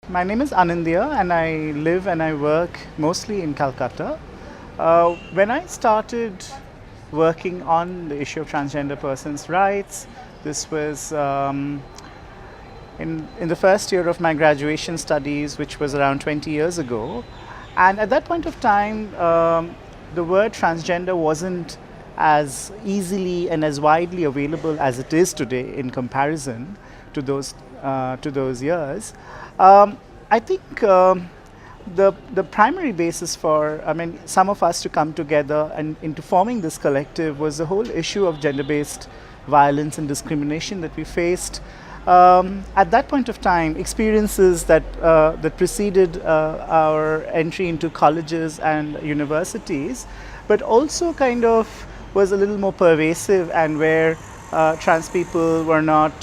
My name is Anindya and I live and I work mostly in Calcutta. When I started working on the issue of transgender persons' rights, this was in the first year of my graduation studies, which was around 20 years ago. And at that point of time, the word transgender wasn't as easily and as widely available as it is today in comparison to those years. I think the primary basis for some of us to come together and into forming this collective was the whole issue of gender-based violence and discrimination that we faced. At that point of time, experiences that preceded our entry into colleges and universities, but also kind of was a little more pervasive, and where trans people were not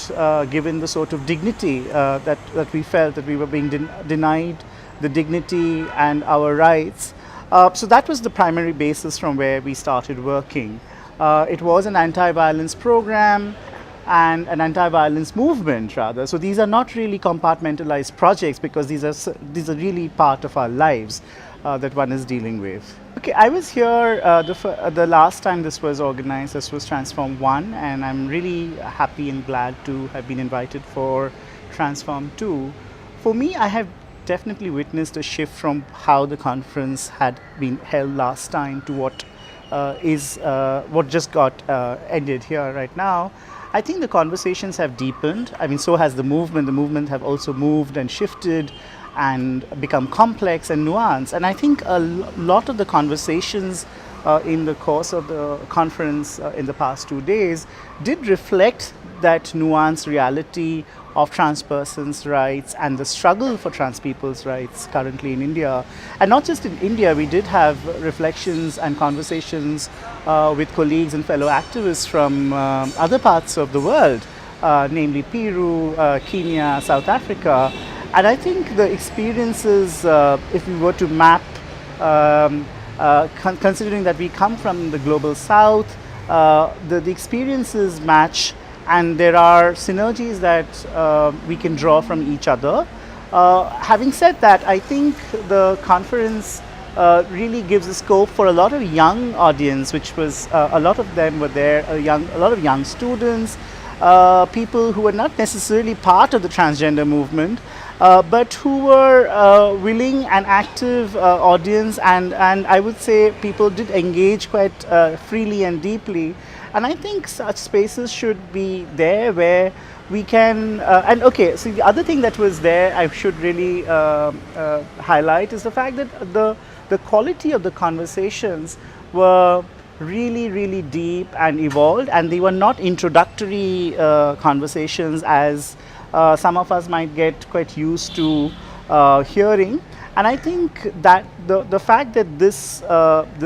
given the sort of dignity that we felt that we were being denied the dignity and our rights. So that was the primary basis from where we started working. It was an anti-violence program and an anti-violence movement rather. So these are not really compartmentalized projects, because these are really part of our lives that one is dealing with. Okay, I was here the last time this was organized. This was TransForm 1, and I'm really happy and glad to have been invited for TransForm 2. For me, I have definitely witnessed a shift from how the conference had been held last time to what just got ended here right now. I think the conversations have deepened. I mean, so has the movement. The movement have also moved and shifted and become complex and nuanced. And I think a lot of the conversations in the course of the conference in the past 2 days did reflect that nuanced reality of trans persons' rights and the struggle for trans people's rights currently in India. And not just in India, we did have reflections and conversations with colleagues and fellow activists from other parts of the world, namely Peru, Kenya, South Africa. And I think the experiences, if we were to map, considering that we come from the global south, the experiences match, and there are synergies that we can draw from each other. Having said that, I think the conference really gives a scope for a lot of young audience, which was a lot of them were there, a lot of young students, people who were not necessarily part of the transgender movement, but who were willing and active audience, and I would say people did engage quite freely and deeply. And I think such spaces should be there where we can, and okay, so the other thing that was there I should really highlight is the fact that the quality of the conversations were really, really deep and evolved, and they were not introductory conversations as some of us might get quite used to hearing. And I think that the fact that this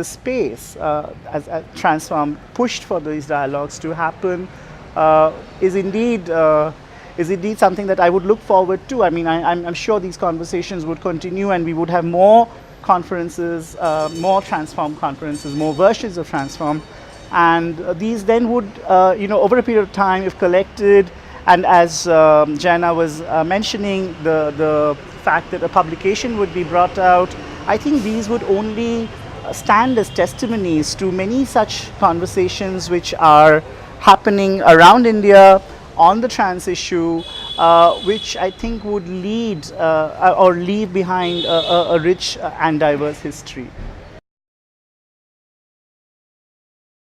space as TransForm pushed for these dialogues to happen is indeed something that I would look forward to. I mean, I'm sure these conversations would continue, and we would have more conferences, more TransForm conferences, more versions of TransForm, and these then would, over a period of time, if collected, and as Jana was mentioning, the fact that a publication would be brought out, I think these would only stand as testimonies to many such conversations which are happening around India on the trans issue, which I think would lead or leave behind a rich and diverse history.